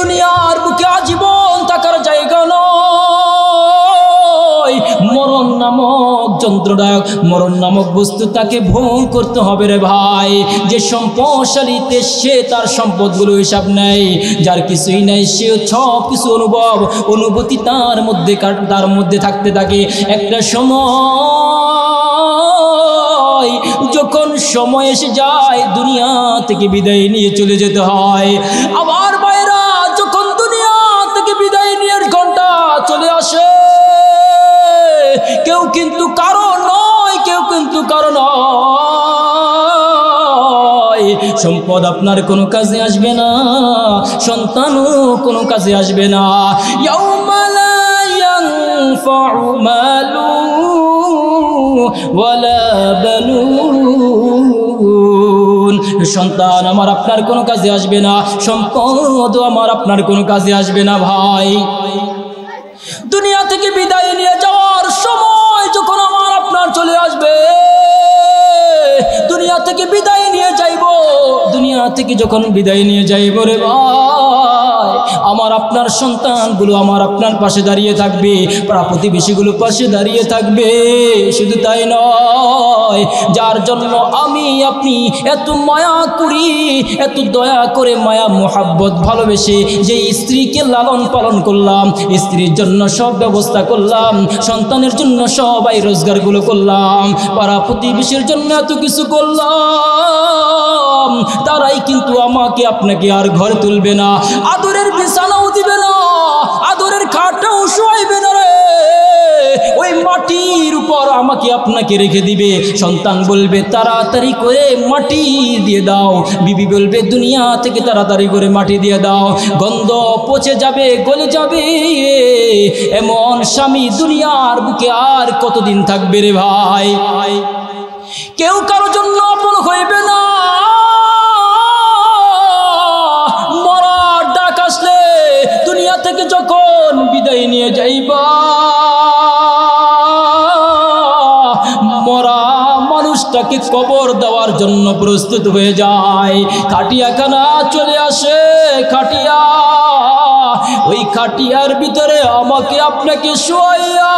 দুনিয়ার বুকে আজীবন থাকার জায়গা নয়। মরণ নামক যন্ত্রদায়ক, মরণ নামক বস্তু তাকে ভোগ করতে হবে রে ভাই। যে সম্পদশালী সে তার সম্পদগুলো হিসাব নেয়, যার কিছুই নেই সে সব কিছু অনুভূতি তার মধ্যে থাকতে থাকে। একটা সময় যখন সময় এসে যায় দুনিয়া থেকে বিদায় নিয়ে চলে যেতে হয়। আবার বাইরা যখন দুনিয়া থেকে বিদায় নিয়ে ঘন্টা চলে আসে, কেউ কিন্তু কারণ নয়, কেউ কিন্তু কারণ নয়। সম্পদ আপনার কোনো কাজে আসবে না, সন্তানও কোনো কাজে আসবে না। ইয়াউমা লা ইয়ানফাউ মালু ওয়ালা বানুন। সন্তান আমার আপনার কোনো কাজে আসবে না, সম্পদও আমার আপনার কোনো কাজে আসবে না ভাই। দুনিয়া থেকে বিদায় নিয়ে যাওয়ার সময় যখন আমার আপনার চলে আসবে, দুনিয়া থেকে বিদায় নিয়ে যাইব, দুনিয়া থেকে যখন বিদায় নিয়ে যাইব রে ভাই, আমার আপনার সন্তানগুলো আমার আপনার পাশে দাঁড়িয়ে থাকবে, পাড়া প্রতিবেশীগুলো পাশে দাঁড়িয়ে থাকবে। শুধু তাই নয়, যার জন্য আমি আপনি এত মায়া করি, এত দয়া করে মায়া মোহাব্বত ভালোবেসে যে স্ত্রীকে লালন পালন করলাম, স্ত্রীর জন্য সব ব্যবস্থা করলাম, সন্তানের জন্য সবাই রোজগারগুলো করলাম, পাড়া প্রতিবেশীর জন্য এত কিছু করলাম, তারাই কিন্তু আমাকে আপনাকে আর ঘরে তুলবে না, আদরের বিছানাও দিবে না, আদরের খাটটাও শোয়াইবে না রে। ওই মাটির উপর আমাকে আপনাকে রেখে দিবে। সন্তান বলবে তাড়াতাড়ি করে মাটি দিয়ে দাও, বিবি বলবে দুনিয়া থেকে তাড়াতাড়ি করে মাটি দিয়ে দাও, গন্ধ পচে যাবে, গলে যাবে। এমন স্বামী দুনিয়ার বুকে আর কতদিন থাকবে রে ভাই? কেউ কারো জন্য আপন হইবে না। মরার ডাক আসলে দুনিয়া থেকে যখন বিদায় নিয়ে যাইবা, মরা মানুষটাকে কবর দেওয়ার জন্য প্রস্তুত হয়ে যায়। খাটিয়াখানা চলে আসে, খাটিয়া, ওই খাটিয়ার ভিতরে আমাকে আপনাকে শোয়াইয়া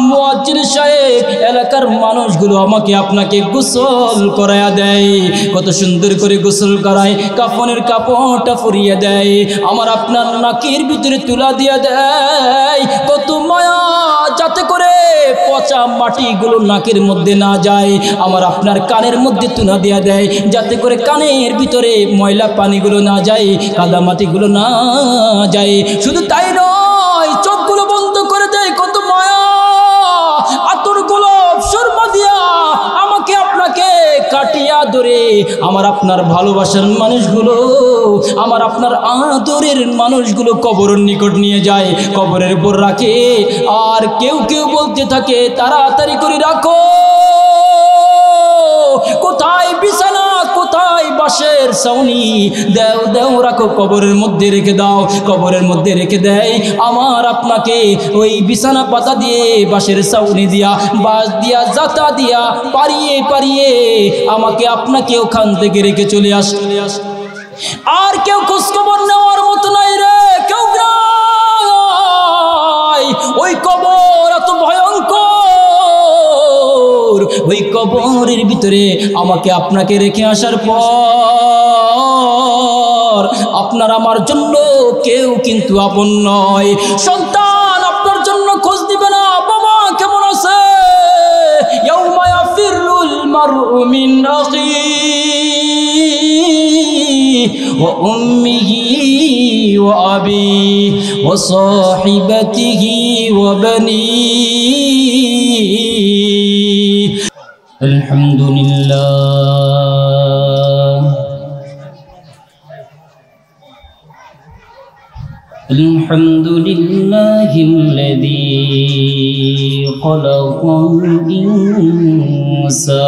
মুয়াজ্জিন সাহেব এলাকার মানুষগুলো আমাকে আপনাকে গোসল করায়া দেয়। কত সুন্দর করে গোসল করায়, কাফনের কাপড়টা পরিয়ে দেয়, আমার আপনার নাকের ভিতরে তুলা দিয়ে দেয়। কত মায়া, যাতে করে পচা মাটিগুলো নাকের মধ্যে না যায়। আমার আপনার কানের মধ্যে তুলা দিয়ে দেয়, যাতে করে কানের ভিতরে ময়লা পানিগুলো না যায়, কাদা মাটিগুলো না যায়। শুধু তাই নয়, চোখগুলো বন্ধ করে দেয়। কত মায়া, আতর গোলাপ সুরমা দিয়া আমাকে আপনাকে কাটিয়া ধরে আমার আপনার ভালোবাসার মানুষগুলো, আমার আপনার আদরের মানুষগুলো কবরের নিকট নিয়ে যায়, কবরের উপর রাখে। আর কেউ কেউ বলতে থাকে তাড়াতাড়ি করে রাখো, কোথায় বিছানা, কোথায় বাঁশের ছাউনি, দেও দেও রাখো, কবরের মধ্যে রেখে দাও, কবরের মধ্যে রেখে দেয়। আমার আপনাকে ওই বিছানা পাতা দিয়ে, বাঁশের ছাউনি দিয়া, বাঁশ দিয়া, জাতা দিয়া পারিয়ে পারিয়ে আমাকে আপনাকে ওখান থেকে রেখে চলে আস। আর কেউ খোঁজখবর নেওয়ার মতো নাই রে, কেউ নাই। ওই কবর এত ভয়ঙ্কর, ওই কবরের ভিতরে আমাকে আপনাকে রেখে আসার পর আপনার আমার জন্য কেউ কিন্তু আপন নয়। সন্তান আপনার জন্য খোঁজ দিবে না, বাবা কেমন আছে? ইয়াউমা ইয়াফিরুল মারউ মিন আখিহি ওয়া উম্মিহি ওয়া আবিহি ওয়া সাহিবাতিহি ওয়া বানিহি। আলহামদুলিল্লাহ, আলহামদুলিল্লাহিল্লাযী খালাকাল ইনসান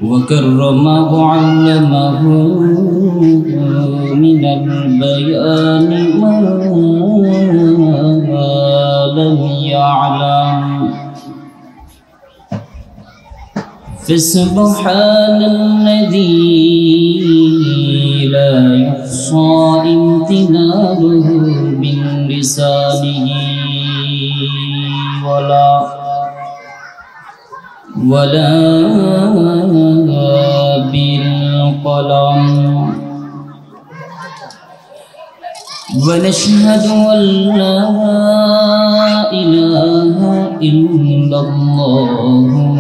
ওয়া কাররামাহু আল্লামাহু মিনাল বায়ানি মা lam ya'lam فسبحان الذي لا يحصى امتنانه من لسانه ولا بالقلم ونشهد أن لا إله إلا الله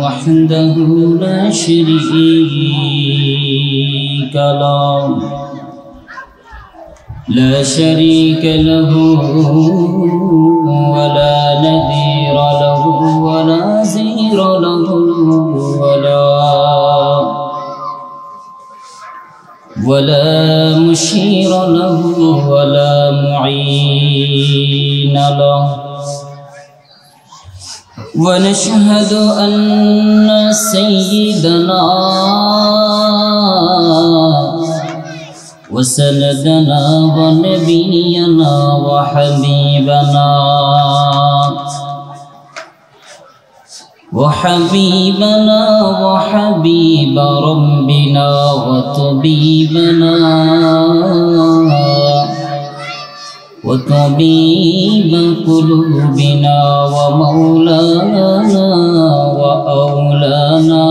وحده لا شريك له ولا نذير له ولا زير له ولا مشير له ولا معين له ونشهد أن سيدنا وسندنا ونبينا وحبيب ربنا وطبيب قلوبنا ومولانا وأولانا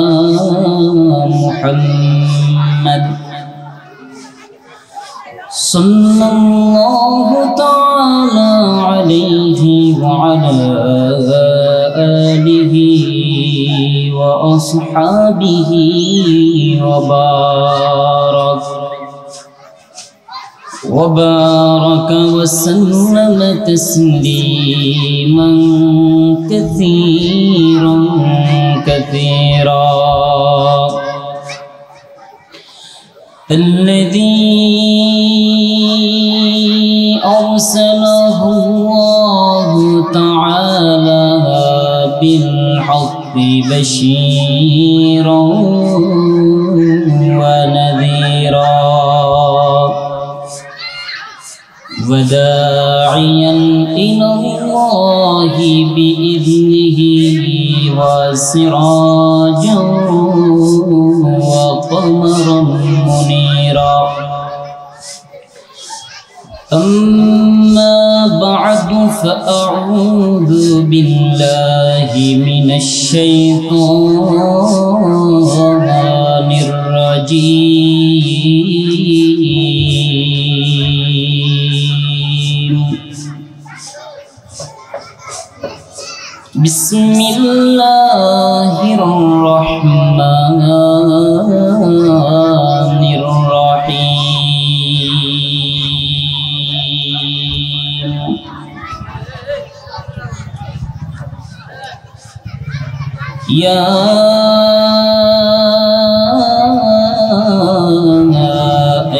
محمد صلى الله تعالى عليه وعلى آله وأصحابه وبارك وسلم تسليما كثيرا الذي أرسله الله تعالى بالحق بشيرا ونذيرا وداعيا إلى الله بإذنه وسراجا وقمرا منيرا أما بعد فأعوذ بالله من الشيطان الرجيم بسم الله الرحمن الرحيم يا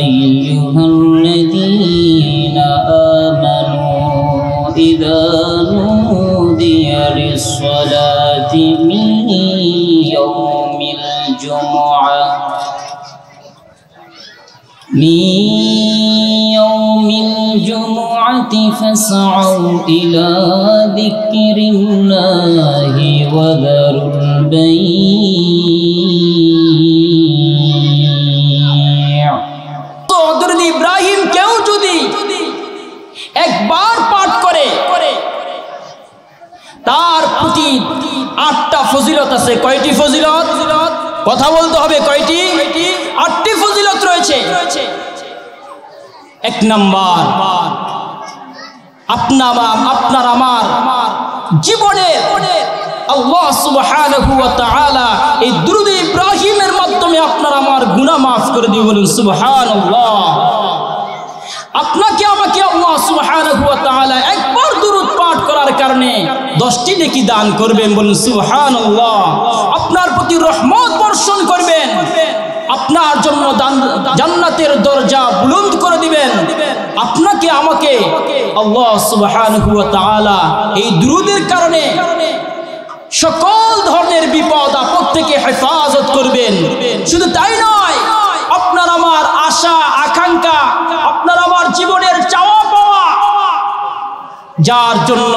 أيها الذين آمنوا إذا نودي للصلاة من يوم الجمعة فاسعوا إلى ذكر الله وذروا البيع হযরত ইব্রাহিম কেউ যদি একবার পাঠ করে তার প্রতি 8টা ফজিলত আছে। কয়টি ফজিলত? কথা বলতে হবে, কয়টি? 8টি ফজিলত রয়েছে। এক নাম্বার, আপনার আমার জীবনে আল্লাহ সুবহানাহু ওয়া তাআলা এই দুরূদ ইব্রাহিমের মাধ্যমে আপনার আমার গুনাহ মাফ করে দিয়ে বলুন সুবহানাল্লাহ। আপনাকে আমাকে আল্লাহ সুবহানাহু ওয়া তাআলা একবার দুরূদ পাঠ করার কারণে 10টি নেকি দান করবেন, বলুন সুবহানাল্লাহ। আপনার প্রতি রহমত বর্ষণ করবেন, আপনার জন্য জান্নাতের দরজা বুলন্দ করে দিবেন। আপনাকে আমাকে আল্লাহ সুবহানাহু ওয়া তাআলা এই দুরূদের কারণে সকল ধরনের বিপদ আপদ থেকে হেফাজত করবেন। শুধু তাই নয়, আপনার আমার আশা আকাঙ্ক্ষা, আপনার আমার জীবনের চাওয়া পাওয়া, যার জন্য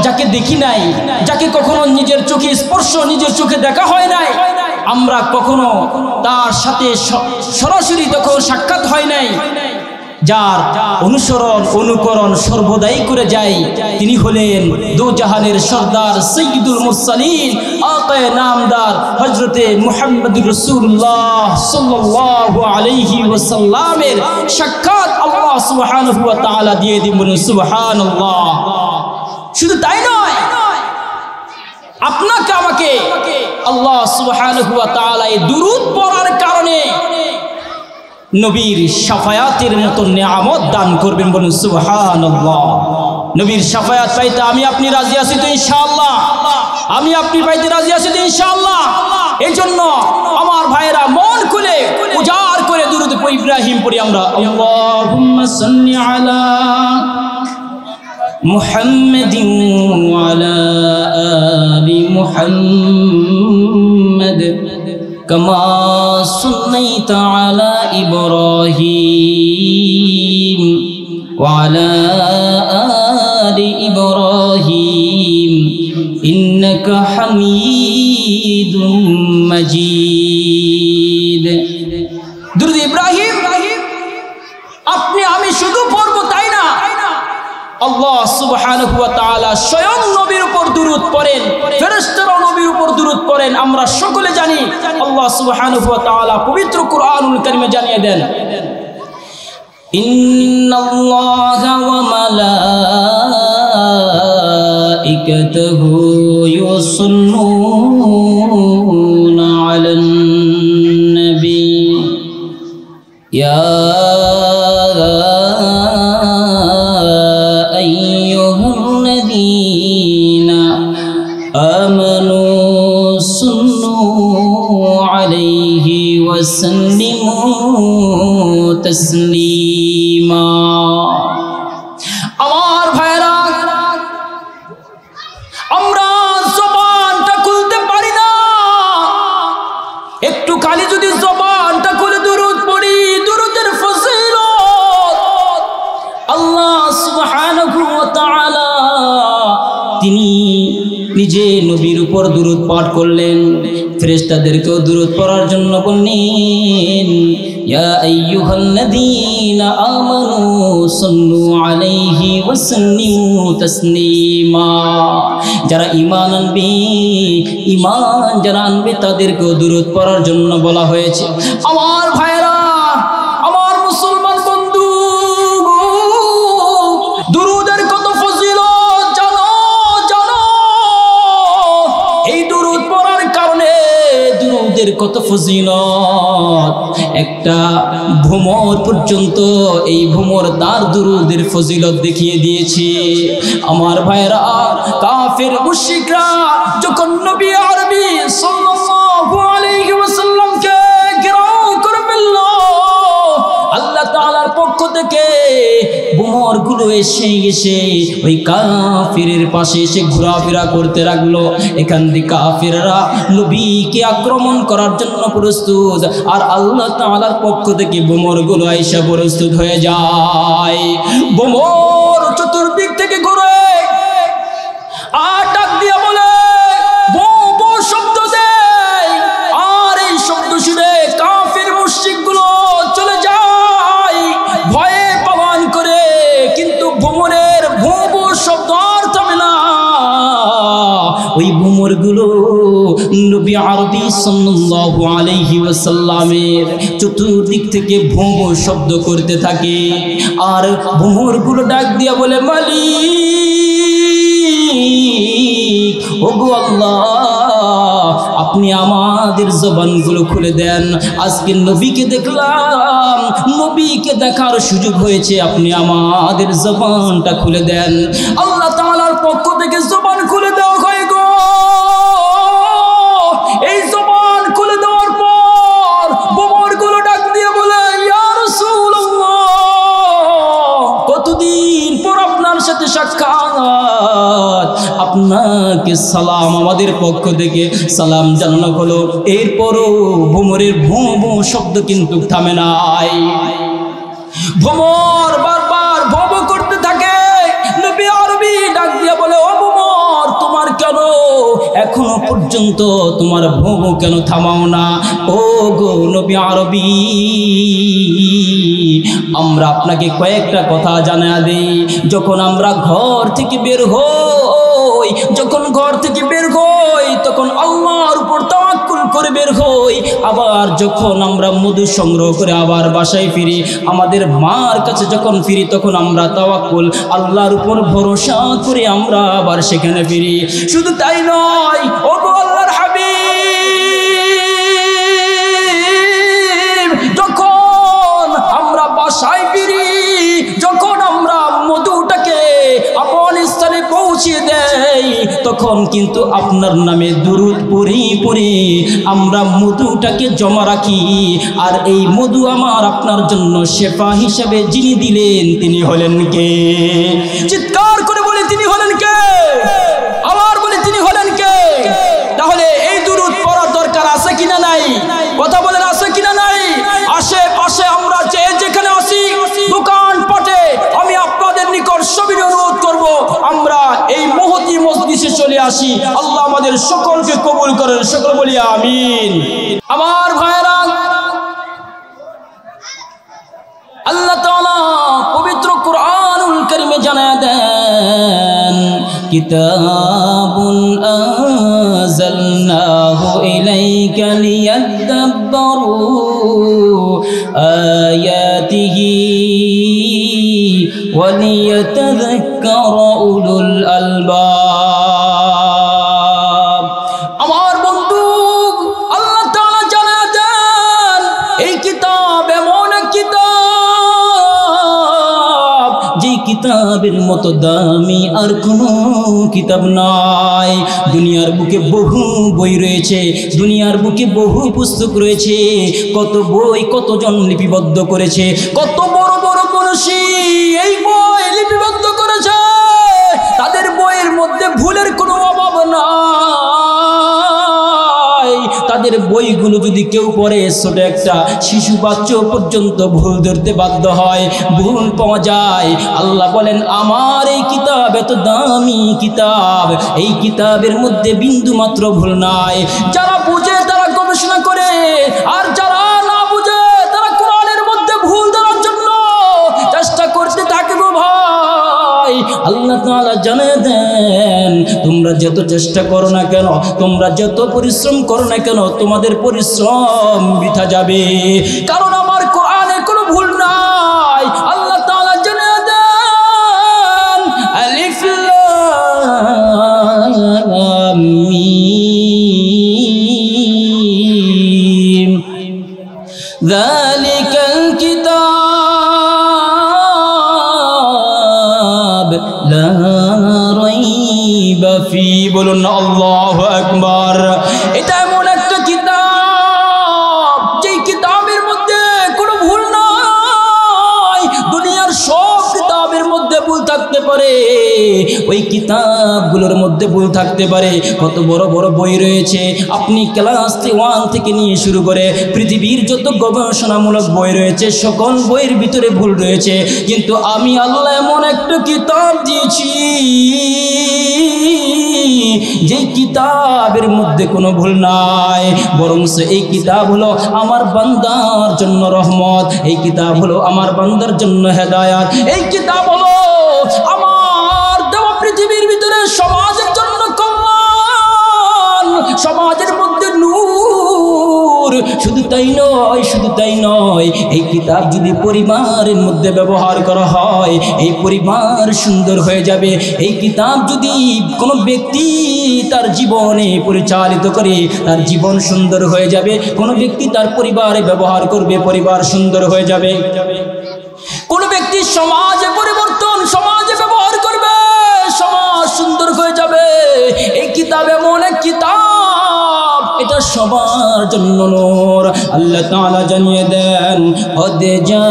যাকে দেখি নাই, যাকে কখনো নিজের চোখে স্পর্শ নিজের চোখে দেখা হয় নাই, আমরা কখনো তার সাথে সরাসরি তখন সাক্ষাৎ হয় নাই, যার অনুসরণ অনুকরণ সর্বদাই করে যাই, তিনি হলেন দু জাহানের সর্দার সৈয়দুল মুরসালিন আকায়ে নামদার হযরতে মুহাম্মদুর রাসূলুল্লাহ সাল্লাল্লাহু আলাইহি ওয়াসাল্লামের সাক্ষাৎ আল্লাহ সুবহানাহু ওয়া তাআলা দিয়ে দিবেন। সুবহানাল্লাহ। শুধু তাই নয়, আপনাকে আমাকে আল্লাহ সুবহানাহু ওয়া তাআলা এই দুরূদ পড়ার কারণে নবীর শাফায়াতের মতো নিয়ামত দান করবেন। বলুন সুবহানাল্লাহ। নবীর শাফায়াত পাইতে আমি আপনি রাজি আছি তো ইনশাআল্লাহ? আমি আপনি পাইতে রাজি আছি তো ইনশাআল্লাহ? এই জন্য আমার ভাইয়েরা মন খুলে উজাড় করে দুরূদ ইব্রাহিম পড়ি আমরা। আল্লাহুম্মা সাল্লি আলা মুহাম্মাদিন ওয়া আলা আলি মুহাম্মাদ كما صليت على إبراهيم وعلى آل إبراهيم إنك حميد مجيد। দুরূদ ইব্রাহিম আপনি আমি শুধু পড়ব তাই না, আল্লাহ সুবহানাহু ওয়া তাআলা স্বয়ং নবীর উপর দুরূদ পড়েন, ফেরেশতারাও নবীর উপর দুরূদ পড়েন। আমরা সকলে জানি আল্লাহ সুবহানাহু ওয়া তাআলা পবিত্র কুরআনুল কারীমে জানিয়ে দেন, ইন্নাল্লাহা ওয়া মালাইকাতাহু ইউসাল্লুনা আলান নবী ইয়া তসলিমা। আমার ভাইরা, আমরা জবানটা খুলতে পারি না, একটু খালি যদি জবানটা খুলে দুরূদ পড়ি, দুরূদের ফজিলত আল্লাহ সুবহানাহু ওয়া তাআলা তিনি নিজে নবীর উপর দুরূদ পাঠ করলেন, ফেরেশতাদেরকেও দুরূদ পড়ার জন্য বললেন, ইয়া আইয়ুহাল্লাযীনা আমানু সাল্লু আলাইহি ওয়া সাল্লিমু তাসলিমা। যারা ঈমান আনবে, ঈমান যারা আনবে তাদেরকেও দুরূদ পড়ার জন্য বলা হয়েছে। আমার ভাইরা, আমার মুসলমান বন্ধু, দুরূদের কত ফজিলত জানো জানো? এই দুরূদ পড়ার কারণে দুরূদের কত ফজিলত। একটা ভ্রমর পর্যন্ত এই ভ্রমর তার দুরূদের ফজিলত দেখিয়ে দিয়েছে। আমার ভাইরা, কাফের মুশরিকরা যখন নবী আরবি সাল্লাল্লাহু আলাইহি ওয়াসাল্লামকে ঘেরাও করে ফেলল, আল্লাহ তাআলার পক্ষ থেকে ভ্রমরগুলো এসে এসে ওই কাফিরের পাশে এসে ঘোরাফেরা করতে লাগলো। এখান থেকে কাফিররা নবীকে আক্রমণ করার জন্য প্রস্তুত, আর আল্লাহ তাআলার পক্ষ থেকে ভ্রমরগুলো আইসা প্রস্তুত হয়ে যায়। ভ্রমর চতুর্দিক থেকে ঘুরে আর ডাক দিয়া বলে, বো বো শব্দ দেয়, আর এই শব্দ শুনে কাফির মুশরিকগুলো চলে যায় ভয়ে পালান করে। কিন্তু ভ্রমরের ভো ভো শব্দ আর থামে না। ওই ভ্রমরগুলো নবী আরবি সাল্লাল্লাহু আলাইহি ওয়াসাল্লামের চতুর্দিক থেকে ভো ভো শব্দ করতে থাকে। আর ভ্রমরগুলো ডাক দিয়া বলে, মালিক, ওগো আল্লাহ, আপনি আমাদের জবানগুলো খুলে দেন। আজকে নবীকে দেখলাম, নবীকে দেখার সুযোগ হয়েছে, আপনি আমাদের জবানটা খুলে দেন। আল্লাহ তাআলার পক্ষ থেকে জবান খুলে দেওয়া হয় গো। এই জবান খুলে দেওয়ার পর ভ্রমরগুলো ডাক দিয়ে বলে, ইয়া রাসূলুল্লাহ, কতদিন পর আপনার সাথে সাক্ষাৎ, আপনাকে সালাম, আমাদের পক্ষ থেকে সালাম জানানো হলো। এরপরও ভ্রমরের ভো ভো শব্দ কিন্তু থামে নাই। ভ্রমর বারবার ভো ভো করতে থাকে। নবী আরবি ডাক দিয়া বলে, ও ভ্রমর, তোমার কেন এখনো পর্যন্ত তোমার ভোগ কেন থামাও না? ও গো নবী আরবি, আমরা আপনাকে কয়েকটা কথা জানা দেই। যখন আমরা ঘর থেকে বের হই, যখন ঘর থেকে বের হই তখন আল্লাহর উপর তাওয়াক্কুল করে বের হই। আবার যখন আমরা মধু সংগ্রহ করে আবার বাসায় ফিরি, আমাদের মার কাছে যখন ফিরি তখন আমরা তাওয়াক্কুল আল্লাহর উপর ভরসা করে আমরা আবার সেখানে ফিরি। শুধু তাই নয়, ও গো আল্লাহর হাবিব, যখন আমরা বাসায় ফিরি, যখন আমরা মধুটাকে আপন স্থানে পৌঁছে দেই, তখন কিন্তু আপনার নামে দুরূদ পড়ি আমরা মধুটাকে জমা রাখি। আর এই মধু আমার আপনার জন্য শেফা হিসেবে যিনি দিলেন তিনি হলেন কে? চিৎকার করে বলে তিনি হলেন কে? আবার বলে তিনি হলেন কে? তাহলে এই দুরূদ পড়ার দরকার আছে কিনা নাই? কথা বলেন, আছে কিনা নাই? আশেপাশে আমরা যেখানে আসি, দোকান পাটে, আমি আপনাদের নিকট সবিনয় অনুরোধ করব, আমরা এই মহতি মজলিসে চলে আসি। আল্লাহ আমাদের সকলকে কবুল করেন, সকল বলি আমিন। আমার ভাইরা, আল্লাহ তাআলা পবিত্র কুরআনুল কারীমে জানায় দেন, কিতাবুন আনজালনাহু ইলাইকা লিয়াদাব্বারু আয়াতিহি ওয়া লিয়াতাযাক্কারা উলুল আলবাব। আমার বন্ধু, আল্লাহ তাআলা জানায় দেন, এই কিতাব এমন এক কিতাব, যে কিতাবের মতো দামি আর কোনো কিতাব নাই। দুনিয়ার বুকে বহু বই রয়েছে, দুনিয়ার বুকে বহু পুস্তক রয়েছে, কত বই কতজন লিপিবদ্ধ করেছে, কত বড় বড় মনীষী এই বই লিপিবদ্ধ করেছে। তাদের বইয়ের মধ্যে ভুলের কোনো অভাব নাই। তাদের বইগুলো যদি কেউ পড়ে, ছোট একটা শিশু বাচ্চা পর্যন্ত ভুল ধরতে বাধ্য হয়, ভুল পাওয়া যায়। আল্লাহ বলেন, আমার এই কিতাব এত দামি কিতাব, এই কিতাবের মধ্যে বিন্দু মাত্র ভুল নাই। যারা বুঝে তারা গবেষণা করে, আর যারা না বুঝে তারা কোরআনের মধ্যে ভুল ধরার জন্য চেষ্টা করতে থাকে গো ভাই। আল্লাহ তাআলা জানিয়ে দেন, তোমরা যত চেষ্টা করো না কেন, তোমরা যত পরিশ্রম করো না কেন, তোমাদের পরিশ্রম বৃথা যাবে, কারণ আমার কোরআনে কোনো ভুল নাই। আল্লাহ তাআলা জানিয়ে দেন, আলিফ লাম মিম, যালিকাল কিতাব লা রাইবা ফি। বলুন না আল্লাহু আকবার। এটা এমন একটা কিতাব, যেই কিতাবের মধ্যে কোনো ভুল নাই। দুনিয়ার সব কিতাবের মধ্যে ভুল থাকতে পারে, ওই কিতাবগুলোর মধ্যে ভুল থাকতে পারে। কত বড় বড় বই রয়েছে, আপনি ক্লাস 1 থেকে নিয়ে শুরু করে পৃথিবীর যত গবেষণামূলক বই রয়েছে, সকল বইয়ের ভিতরে ভুল রয়েছে। কিন্তু আমি আল্লাহ এমন একটা কিতাব দিয়েছি, যেই কিতাবের মধ্যে কোনো ভুল নাই, বরং এই কিতাব হলো আমার বান্দার জন্য রহমত, এই কিতাব হলো আমার বান্দার জন্য হেদায়েত, এই কিতাব হলো আমার দেওয়া পৃথিবীর ভিতরে সমাজের জন্য কল্যাণ, সমাজের মধ্যে নূর। শুধু তাই নয়, শুধু তাই নয়, এই কিতাব যদি পরিবারের মধ্যে ব্যবহার করা হয়, এই পরিবার সুন্দর হয়ে যাবে। এই কিতাব যদি কোনো ব্যক্তি তার জীবনে পরিচালিত করে, তার জীবন সুন্দর হয়ে যাবে। কোনো ব্যক্তি তার পরিবারে ব্যবহার করবে, পরিবার সুন্দর হয়ে যাবে। কোন ব্যক্তি সমাজে পরিবর্তন, সমাজে ব্যবহার করবে, সমাজ সুন্দর হয়ে যাবে। এই কিতাব এমন এক কিতাব, এটা সবার জন্য নূর। আল্লাহ তাআলা জানিয়ে দেন, কদ জাআকুম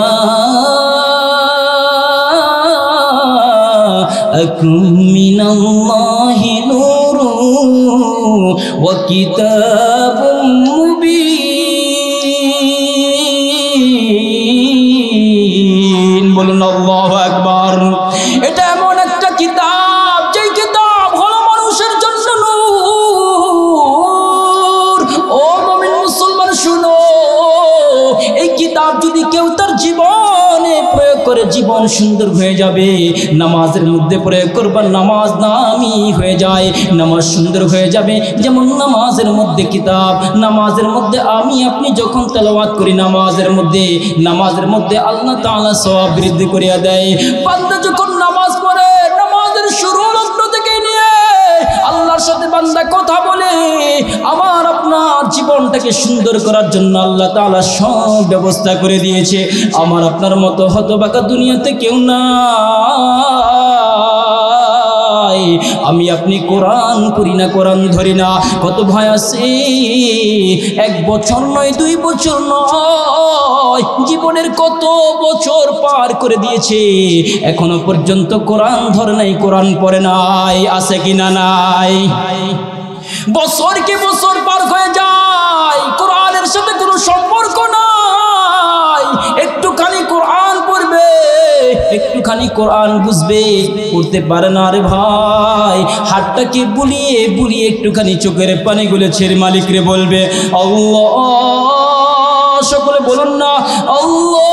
মিনাল্লাহি নূরুন ওয়া কিতাবুম মুবিন। বলুন আল্লাহু আকবার। এটা এমন একটা কিতাব, যেই কিতাব হলো মানুষের জন্য নূর, করে জীবন সুন্দর হয়ে যাবে। নামাজের মধ্যে প্রয়োগ করবার নামাজ নামই হয়ে যায়, নামাজ সুন্দর হয়ে যাবে। যেমন নামাজের মধ্যে কিতাব, নামাজের মধ্যে আমি আপনি যখন তেলাওয়াত করি নামাজের মধ্যে আল্লাহ তাআলা সওয়াব বৃদ্ধি করিয়া দেয়। বান্দা যখন নামাজ পড়ে, নামাজের শুরু লগ্ন থেকে নিয়ে আল্লাহর সাথে বান্দা কথা বলে, আমার আপনার জীবনটাকে সুন্দর করার জন্য আল্লাহ তাআলা সব ব্যবস্থা করে দিয়েছে। আমার আপনার মতো হতভাগা দুনিয়াতে কেউ না। আমি আপনি কোরআন পড়ি না, কোরআন ধরি না। কত ভাই আছে 1 বছর নয়, 2 বছর নয়, জীবনের কত বছর পার করে দিয়েছে, এখনো পর্যন্ত কোরআন ধরে নাই, কোরআন পড়ে নাই। আছে কিনা নাই? বছর কি বছর পার হয়ে যায়, কোরআনের সাথে কোনো সম্পর্ক নাই। একটুখানি কোরআন পড়বে, একটুখানি কোরআন বুঝবে, পড়তে পারে না রে ভাই। হাতটাকে বুলিয়ে বুলিয়ে একটুখানি চোখের পানিগুলো ছেড়ে মালিকরে বলবে আল্লাহ। সকলে বলুন না আল্লাহ।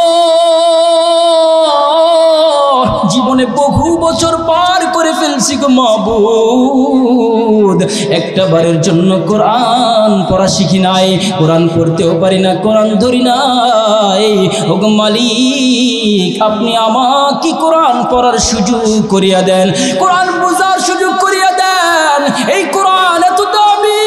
জীবনে বহু বছর পার করে ফেলছি গো মাবুদ, একটা বারের জন্য কোরআন পড়া শিখি নাই, কোরআন পড়তেও পারি না, কোরআন ধরি নাই। ও গো মালিক, আপনি আমাকে কোরআন পড়ার সুযোগ করিয়া দেন, কোরআন বোঝার সুযোগ করিয়া দেন। এই কোরআন এত দামি,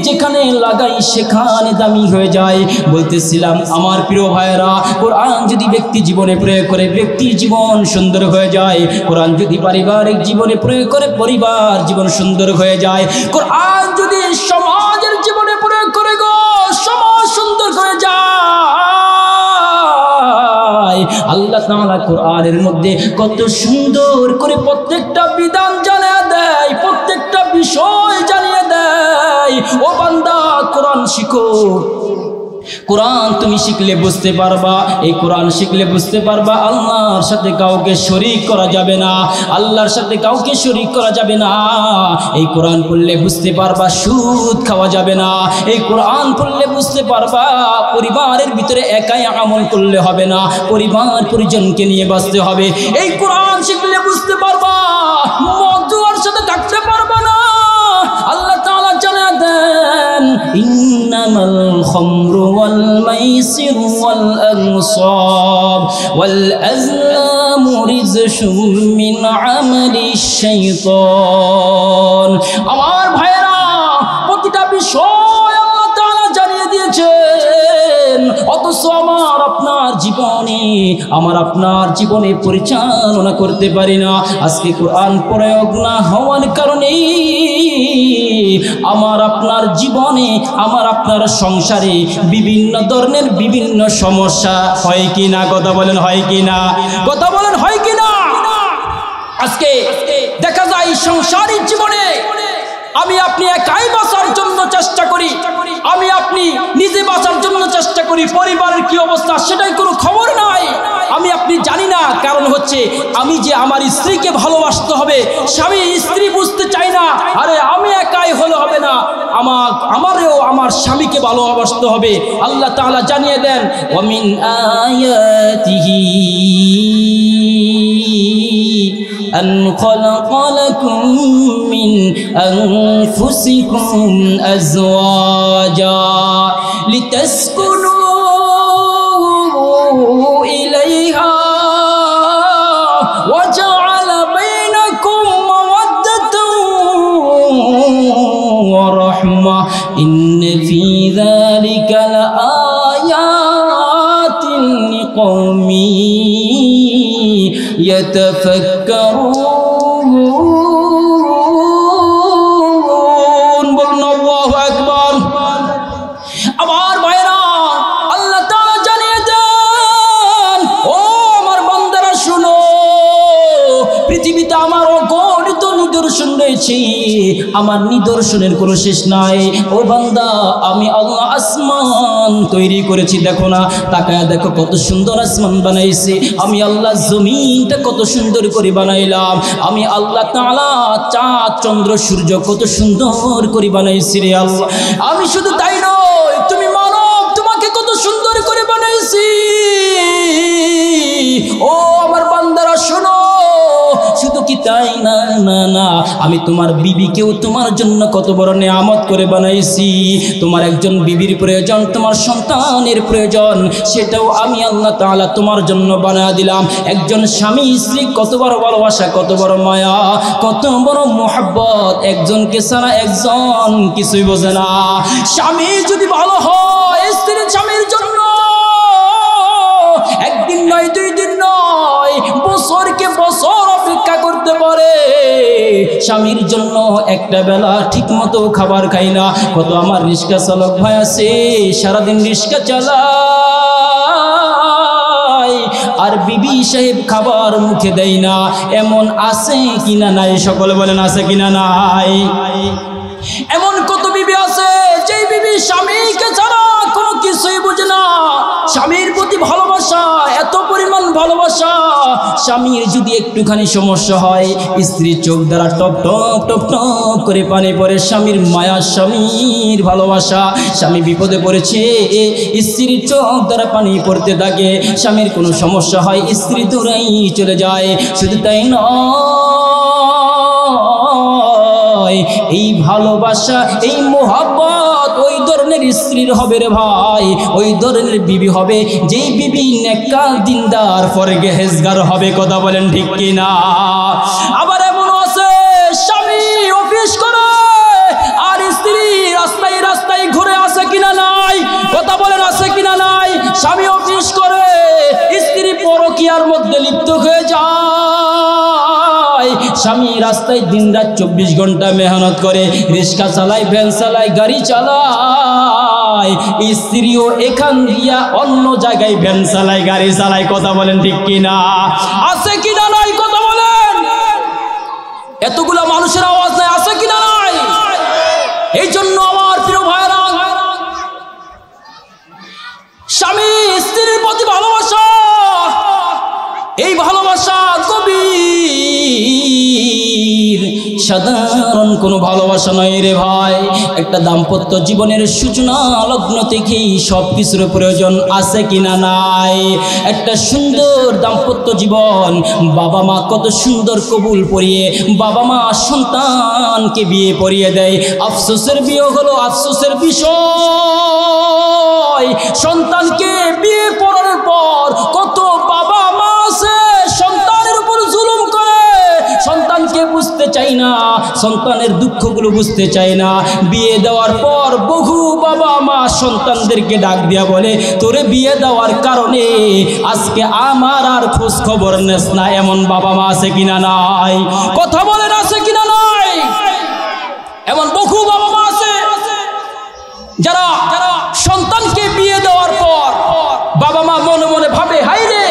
যেখানে লাগাই সেখানে দামি হয়ে যায়। বলতেছিলাম আমার প্রিয় ভাইরা, কোরআন যদি ব্যক্তি জীবনে প্রয়োগ করে ব্যক্তির জীবন সুন্দর হয়ে যায়। কোরআন যদি পারিবারিক জীবনে প্রয়োগ করে পরিবার জীবন সুন্দর হয়ে যায়। কোরআন যদি সমাজের জীবনে প্রয়োগ করে গো, সমাজ সুন্দর হয়ে যায়। আল্লাহ তাআলা কোরআনের মধ্যে কত সুন্দর করে প্রত্যেকটা বিধান জানিয়ে দেয়, প্রত্যেকটা বিষয় জানিয়ে দেয়। ও বান্দা, কোরআন শিখো। কোরআন তুমি শিখলে বুঝতে পারবা, এই কোরআন শিখলে বুঝতে পারবা আল্লাহর সাথে কাউকে শরীক করা যাবে না, আল্লাহর সাথে কাউকে শরীক করা যাবে না। এই কোরআন পড়লে বুঝতে পারবা সুদ খাওয়া যাবে না। এই কোরআন পড়লে বুঝতে পারবা পরিবারের ভিতরে একাই আমল করলে হবে না, পরিবার পরিজনকে নিয়ে বাঁচতে হবে। এই কোরআন শিখলে বুঝতে পারবা মদ জুয়ার সাথে থাকতে পারবা না। আল্লাহ তাআলা জানিয়ে দেন ইন্নামাল খামরু ওয়াল মাইসির ওয়াল আনসাব ওয়াল আজলামু রিজসুম মিন আমালিশ শাইতান। আমার ভাইরা, প্রতিটা বিষয় আল্লাহ তাআলা জানিয়ে দিয়েছেন, অথচ আমার আপনার জীবনে পরিচালনা করতে পারি না। আজকে কোরআন প্রয়োগ না হওয়ার কারণে আমার আপনার জীবনে, আমার আপনার সংসারে বিভিন্ন ধরনের বিভিন্ন সমস্যা হয় কি না? কথা বলেন হয় কি না? কথা বলেন হয় কি না? আজকে দেখা যায় সংসারিক জীবনে আমি আপনি একাই বাঁচার জন্য চেষ্টা করি, আমি আপনি নিজে বাঁচার জন্য চেষ্টা করি, পরিবারের কি অবস্থা সেটাই কোনো খবর নাই, আমি আপনি জানি না। কারণ হচ্ছে আমি যে আমার স্ত্রীকে ভালোবাসতে হবে, স্বামী স্ত্রী বুঝতে চাই না। আরে আমি একাই হলে হবে না, আমারও আমার স্বামীকে ভালোবাসতে হবে। আল্লাহ তাআলা জানিয়ে দেন ওয়ামিন আয়াতিহি أن خلق لكم من أنفسكم أزواجا لتسكنوا إليها وجعل بينكم مودة ورحمة إن في ذلك لآيات لقوم يتفكرون بلنا الله أكبر। আমার ভাইরা, আল্লাহ তাআলা জানিয়ে দেন ও আমার বান্দারা শুনো, পৃথিবীতে আমার অগণিত নিদর্শন রয়েছে, আমার নিদর্শনের কোনো শেষ নাই। ও বান্দা, আমি আল্লাহ আসমান তৈরি করেছি, দেখো না, তাকায় দেখো কত সুন্দর আসমান বানাইছি। আমি আল্লাহ জমিনটা কত সুন্দর করে বানাইলাম। আমি আল্লাহ তাআলা চাঁদ চন্দ্র সূর্য কত সুন্দর করে বানাইছি রে আল্লাহ। আমি শুধু তাই নয়, তুমি মানব, তোমাকে কত সুন্দর করে বানাইছি। আমি তোমার বিবিকেও তোমার জন্য কত বড় নেয়ামত করে বানাইছি। তোমার একজন বিবির প্রয়োজন, তোমার সন্তানের প্রয়োজন, সেটাও আমি আল্লাহ তাআলা তোমার জন্য বানায় দিলাম। একজন স্বামী স্ত্রী কত বড় ভালোবাসা, কত বড় মায়া, কত বড় মোহাব্বত, একজনকে ছাড়া একজন কিছুই বোঝে না। স্বামী যদি ভালো হয়, স্ত্রী স্বামীর জন্য একদিন নয়, 2 দিন নয়, বছরকে বছর অপেক্ষা করতে পারে। স্বামীর জন্য একটা বেলা ঠিক মতো খাবার খাই না। কত আমার রিক্সা চালক ভাই আছে, সারাদিন রিক্সা চালায় আর বিবি সাহেব খাবার মুখে দেয় না, এমন আছে কিনা নাই? সকলে বলেন আছে কিনা নাই? এমন কত বিবি আছে যেই বিবি স্বামীকে ছাড়া কোনো কিছুই বুঝে না। স্বামীর প্রতি ভালোবাসা, এত পরিমাণ ভালোবাসা, স্বামীর যদি একটুখানি সমস্যা হয়, স্ত্রীর চোখ দ্বারা টপ টপ টপ টপ করে পানি পড়ে। স্বামীর মায়া, স্বামীর ভালোবাসা। স্বামী বিপদে পড়েছে, স্ত্রীর চোখ দ্বারা পানি পড়তে থাকে। স্বামীর কোনো সমস্যা হয়, স্ত্রী দূরেই চলে যায়। শুধু তাই নয়, এই ভালোবাসা, এই মোহাব্বত ওই ধরনের স্ত্রীর হবে রে ভাই, ওই ধরনের বিবি হবে যেই বিবি নেককার, দিনদার, পরহেজগার হবে। কথা বলেন ঠিক কিনা? আবার এমন আছে স্বামী অফিস করে আর স্ত্রী রাস্তায় রাস্তায় ঘুরে, আছে কিনা নাই? কথা বলেন আছে কিনা নাই? স্বামী অফিস করে, স্ত্রী পরকীয়ার মধ্যে লিপ্ত হয়ে যায়। স্বামী রাস্তায় দিনরাত 24 ঘন্টা মেহনত করে, রিক্সা চালায়, ভ্যান চালায়, গাড়ি চালায়। স্ত্রীও এখান দিয়া অন্য জায়গায় ভ্যান চালায়, গাড়ি চালায়। কথা বলেন ঠিক কিনা? আছে কিনা নাই? কথা বলেন। এতগুলা মানুষের আওয়াজ নাই, আছে কিনা নাই? এই জন্য আমার প্রিয় ভাইরা, স্বামী স্ত্রীর প্রতি ভালোবাসা, এই ভালোবাসা গভীর, সাধারণ কোনো ভালোবাসা নয় রে ভাই। একটা দাম্পত্য জীবনের সূচনা লগ্ন থেকেই সব কিছুর প্রয়োজন, আছে কিনা নাই? একটা সুন্দর দাম্পত্য জীবন, বাবা মা কত সুন্দর কবুল পরিয়ে বাবা মা সন্তানকে বিয়ে পরিয়ে দেয়। আফসোসের বিয়ে হলো আফসোসের বিষয়। সন্তানকে বিয়ে পড়ার পর কত বাবা মা আছে সন্তানের উপর জুলুম করে, সন্তানকে বুঝতে চাই না, সন্তানের দুঃখগুলো বুঝতে চাই না। বিয়ে দেওয়ার পর বহু বাবা মা সন্তানদেরকে ডাক দিয়া বলে, তোরে বিয়ে দেওয়ার কারণে আজকে আমার আর খোঁজ খবর নেস না। এমন বাবা মা আছে কিনা নাই? কথা বলেন আছে কিনা নাই? এমন বহু বাবা মা আছে যারা সন্তানকে বিয়ে দেওয়ার পর বাবা মা মনে মনে ভাবে, হাই রে,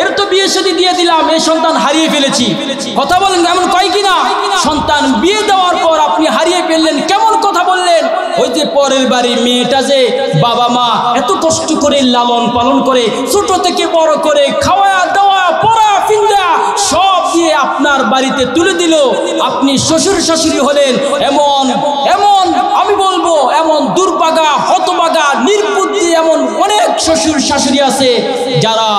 এর তো বিয়ে শাদী দিয়ে দিলাম, এই সন্তান হারিয়ে ফেলেছি। কথা বলেন, এমন কয় কিনা? সন্তান বিয়ে দেওয়ার পর আপনি হারিয়ে ফেললেন, কেমন কথা বললেন? ওই যে পরের বাড়ির মেয়েটা যে বাবা মা এত কষ্ট করে লালন পালন করে, ছোট থেকে বড় করে, খাওয়া দাওয়া পড়া ফিন্দা সব দিয়ে আপনার বাড়িতে তুলে দিল, আপনি শ্বশুর শাশুড়ি হলেন। এমন এমন আমি বলবো, এমন দুর্ভাগা, হতভাগা, নির্বুদ্ধি এমন অনেক শ্বশুর শাশুড়ি আছে যারা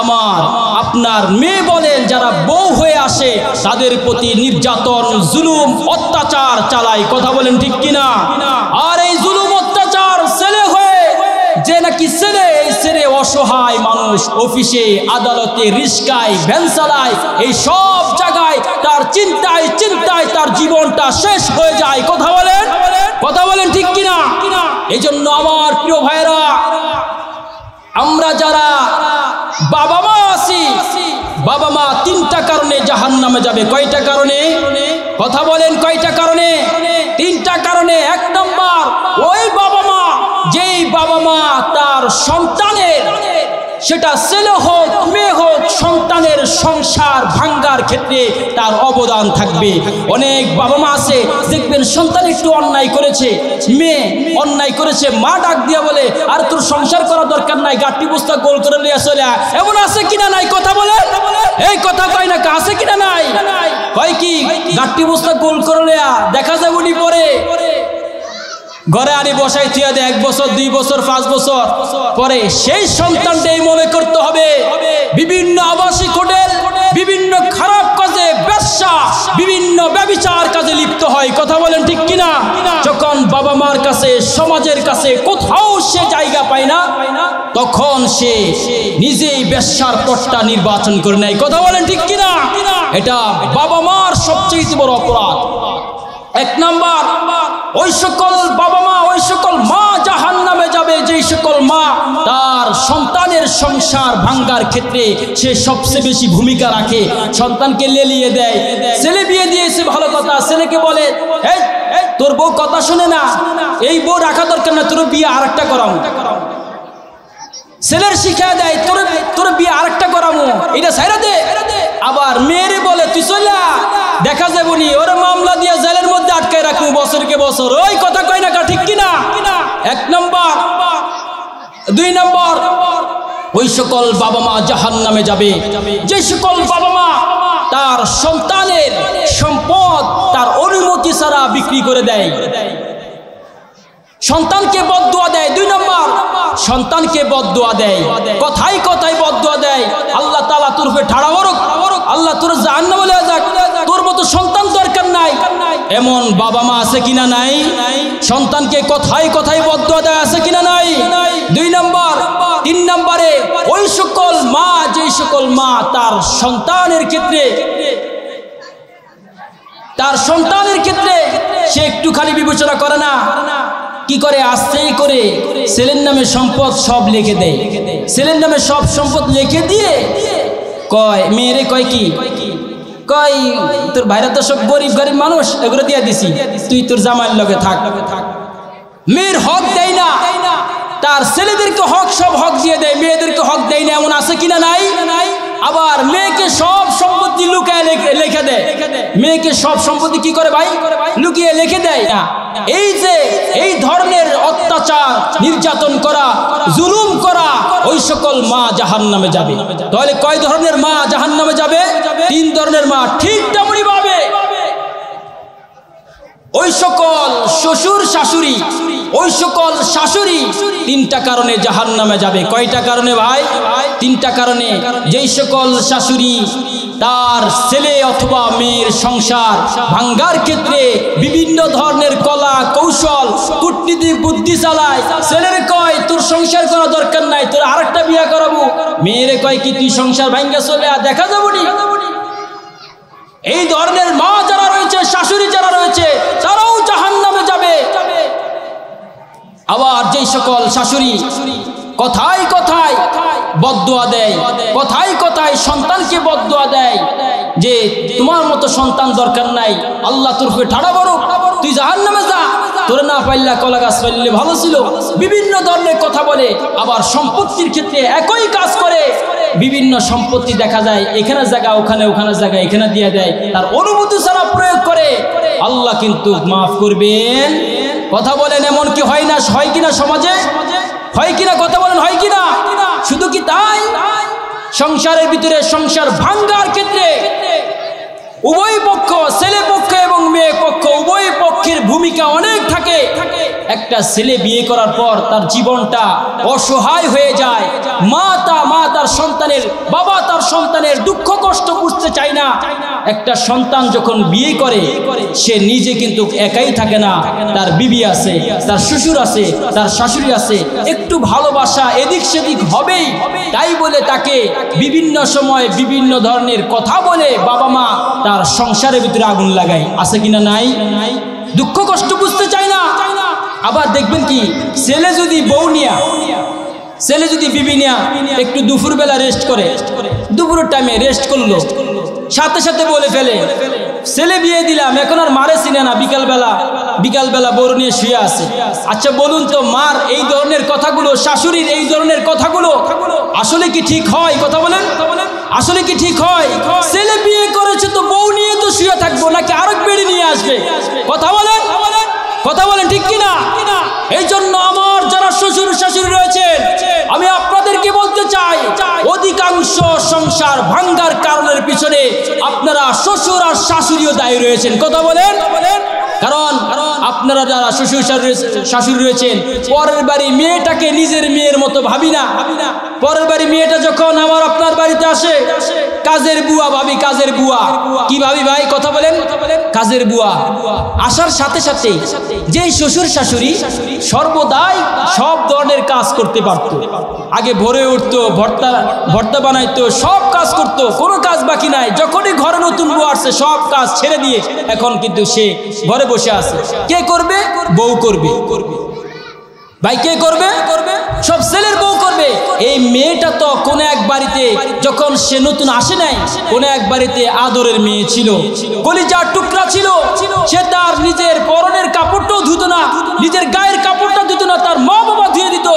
আমার আপনার মেয়ে বলেন, যারা বউ হয়ে আসে, তাদের প্রতি নির্যাতন, জুলুম, অত্যাচার চালায়। কথা বলেন ঠিক কিনা? আর এই জুলুম অত্যাচার ছেলে হয়ে যে নাকি ছেলে, এই ছেলে অসহায় মানুষ, অফিসে, আদালতে, রিস্কায়, ভ্যান চালায়, এই সব জায়গায় তার চিন্তায় চিন্তায় তার জীবনটা শেষ হয়ে যায়। কথা বলেন, কথা বলেন ঠিক কিনা? এই জন্য আমার প্রিয় ভাইরা, আমরা যারা বাবা মা আছি, বাবা মা 3টা কারণে জাহান্নামে যাবে। কয়টা কারণে? কথা বলেন, কয়টা কারণে? 3টা কারণে। 1 নম্বর, ওই বাবা মা, যেই বাবা মা তার সন্তানের, সেটা ছেলে হোক মেয়ে হোক, সন্তানের সংসার ভাঙ্গার ক্ষেত্রে তার অবদান থাকবে। অনেক বাবা মা আছে দেখবেন, সন্তান একটু অন্যায় করেছে, মেয়ে অন্যায় করেছে, মা ডাক দিয়া বলে, আর তোর সংসার করা দরকার নাই, গাঁটটি বস্তা গোল করে নিয়ে চলে আয়। এমন আছে কিনা নাই? কথা বলে, এই কথা কয় না, আছে কিনা নাই? কয় কি? গাঁটটি বস্তা গোল করে নেয়া, দেখা যায় উনি পরে ঘরে আনি বসাই থিয়া দেয়, 1 বছর 2 বছর 5 বছর পরে সেই সন্তানটাই মনে করতে হবে বিভিন্ন আবাসিক হোটেল, বিভিন্ন খারাপ কাজে, ব্যবসা বেশ্যা বিভিন্ন ব্যভিচার কাজে লিপ্ত হয়। কথা বলেন ঠিক কিনা? যখন বাবা মার কাছে সমাজের কাছে কোথাও সে জায়গা পায় না, তখন সে নিজেই বেশ্যার পথটা নির্বাচন করে নেয়। কথা বলেন ঠিক কিনা? এটা বাবা মার সবচেয়ে বড় অপরাধ। এক নাম্বার, ওই সকল বাবা মা, ওই সকল মা জাহান্নামে যাবে যেই সকল মা তার সন্তানের সংসার ভাঙ্গার ক্ষেত্রে সে সবচেয়ে বেশি ভূমিকা রাখে। সন্তানকে লেলিয়ে দেয়। ছেলে বিয়ে দিয়েছে ভালো কথা, ছেলেকে বলে এই তোর বউ কথা শুনে না, এই বউ রাখা দরকার না, তোর বিয়ে আরেকটা করাবো। ছেলের শিক্ষা দেয় তোর বিয়ে আরেকটা করাবো, এটা ছাইরা দে। আবার মেয়েরে বলে তুই চলা, দেখা যাবো নি, ওর মামলা দিয়ে জেলের মধ্যে আটকায় রাখবো বছরকে বছর। ওই কথা কয় না ঠিক কিনা? এক নম্বর। দুই নম্বর, ওই সকল বাবা মা জাহান্নামে যাবে যে সকল বাবা মা তার সন্তানের সম্পদ তার অনুমতি ছাড়া বিক্রি করে দেয়, সন্তানকে বদদুয়া দেয়। দুই নম্বর, সন্তানকে বদদুয়া দেয়, কথাই কথাই বদদুয়া দেয়। আল্লাহ তাআলা তোর উপরে ঠাড়া মারুক, আল্লাহ তোর জাহান্নামে লয়ে যাক, তোর মতো সন্তান দরকার নাই। এমন বাবা মা আছে কিনা নাই? সন্তানকে কথাই কথাই বদদুয়া দেয় আছে কিনা নাই? দুই নম্বর। তিন নম্বরে, ওই সকল মা যেই সকল মা তার সন্তানের ক্ষেত্রে সে একটুখানি বিবেচনা করে না, কি করে আস্তেই করে ছেলের নামে সম্পদ সব লিখে দেয়। ছেলের নামে সব সম্পদ লিখে দিয়ে কয় মেয়েরে কয় কি কয় তোর ভাইরা তো সব গরিব গরিব মানুষ, এগুলো দিয়ে দিছি, তুই তোর জামাইয়ের লগে থাক। মেয়ের হক দেয় না, তার ছেলেদেরকে হক সব হক দিয়ে দেয়, মেয়েদেরকে হক দেয় না। এমন আছে কিনা নাই? আবার মেয়েকে সব সম্পত্তি লুকিয়ে লিখে দেয়। মেয়েকে সব সম্পত্তি কি করে ভাই? লুকিয়ে লিখে দেয় না। এই যে এই ধরনের অত্যাচার, নির্যাতন করা, জুলুম করা, ওই সকল মা জাহান্নামে যাবে। তাহলে কয় ধরনের মা জাহান্নামে যাবে? তিন ধরনের মা। ঠিক তেমনি ভাবে ওই সকল শ্বশুর শাশুড়ি, ওই সকল শাশুড়ি তিনটা কারণে জাহান্নামে যাবে। কয়টা কারণে ভাই? তিনটা কারণে। যেই সকল শাশুড়ি তার ছেলে অথবা মেয়ের সংসার ভাঙ্গার ক্ষেত্রে বিভিন্ন ধরনের কলা কৌশল কূটনীতিক বুদ্ধি চালায়। ছেলের কয় তোর সংসার করা দরকার নাই, তোর আরেকটা বিয়ে করাবো। মেয়েরে কয় কি তুই সংসার ভাঙ্গা চলে আর দেখা যাবো নি। এই ধরনের মা যারা রয়েছে, শাশুড়ি যারা রয়েছে, তারাও জাহান্নামে যাবে। আবার যেই সকল শাশুড়ি কথায় কথায় বদদুয়া দেয়, কথায় কথায় সন্তানকে বদদুয়া দেয় যে তোমার মতো সন্তান দরকার নাই, আল্লাহ তোর উপরে ঠাড়া মারুক, তুই জাহান্নামে যা, তোর না পাইলা কলা গাছ পাইলে ভালো ছিল, বিভিন্ন ধরনের কথা বলে। আবার সম্পত্তির ক্ষেত্রে একই কাজ করে। বিভিন্ন সম্পত্তি দেখা যায় এখানে জায়গা ওখানে, ওখানে জায়গা এখানে দিয়ে দেয়, তার অনুমতি ছাড়া প্রয়োগ করে। আল্লাহ কিন্তু মাফ করবেন। কথা বলেন এমন কি হয় না? হয় কিনা সমাজে? হয় কিনা? কথা বলেন হয় কিনা? শুধু কি তাই? সংসারের ভিতরে সংসার ভাঙ্গার ক্ষেত্রে উভয় পক্ষ, ছেলে পক্ষ এবং মেয়ে পক্ষ, উভয় পক্ষের ভূমিকা অনেক থাকে। একটা ছেলে বিয়ে করার পর তার জীবনটা অসহায় হয়ে যায়। মা তার সন্তানের, বাবা তার সন্তানের দুঃখ কষ্ট বুঝতে চায় না। একটা সন্তান যখন বিয়ে করে সে নিজে কিন্তু একাই থাকে না, তার বিবি আছে, তার শ্বশুর আছে, তার শাশুড়ি আছে, একটু ভালোবাসা এদিক সেদিক হবেই। তাই বলে তাকে বিভিন্ন সময় বিভিন্ন ধরনের কথা বলে বাবা মা তার সংসারের ভিতরে আগুন লাগায়। আছে কিনা নাই? দুঃখ কষ্ট বুঝতে চায় না। আবার দেখবেন কি ছেলে যদি বউ নিয়া, ছেলে যদি বিবি নিয়া একটু দুপুরবেলা রেস্ট করে, দুপুরের টাইমে রেস্ট করলো, সাথে সাথে বলে ফেলে ছেলে বিয়ে দিলাম, এখন আর মারে চিনে না, বিকালবেলা বড় নিয়ে শুয়ে আছে। আচ্ছা বলুন তো, মার এই ধরনের কথাগুলো, শাশুড়ির এই ধরনের কথাগুলো আসলে কি ঠিক হয়? কথা বলেন, আসলে কি ঠিক হয়? ছেলে বিয়ে করেছে তো বউ নিয়ে তো শুয়ে থাকবো নাকি আরেক বেড়ি নিয়ে আসবে? কথা বলেন, কথা বলেন ঠিক কিনা? এই জন্য আমার যারা শ্বশুর শাশুড়ি রয়েছেন, আমি আপনাদেরকে বলতে চাই, অধিকাংশ সংসার ভাঙ্গার কারণের পিছনে আপনারা শ্বশুর আর শাশুড়িও দায়ী রয়েছেন। কথা বলেন, কারণ আপনারা যারা শ্বশুর শাশুড়ি রয়েছেন, পরের বাড়ি মেয়েটাকে নিজের মেয়ের মতো ভাবি না। পরের বাড়ি মেয়েটা যখন আমার আপনার বাড়িতে আসে, কাজের বুয়া ভাবি, কাজের বুয়া। কি ভাবি ভাই, কথা বলেন, কাজের বুয়া আসার সাথে সাথে যেই শ্বশুর শাশুড়ি সর্বদাই সব ধরনের কাজ করতে পারত। আগে ভোরে উঠতো, ভর্তা বানাইতো, সব কাজ করতো, কোনো কাজ বাকি নাই। যখনই ঘরে নতুন বউ আসছে সব কাজ ছেড়ে দিয়ে এখন কিন্তু সে ঘরে বসে আছে। কে করবে? বউ করবে। ভাই কে করবে? সব ছেলের বউ করবে। এই মেয়েটা তো কোন এক বাড়িতে যখন সে নতুন আসে নাই, কোন এক বাড়িতে আদরের মেয়ে ছিল, কলিজার টুকরা ছিল। সে তার নিজের পরনের কাপড়টাও ধুত না, নিজের গায়ের কাপড়টা ধুত না, তার মা বাবা ধুয়ে দিত।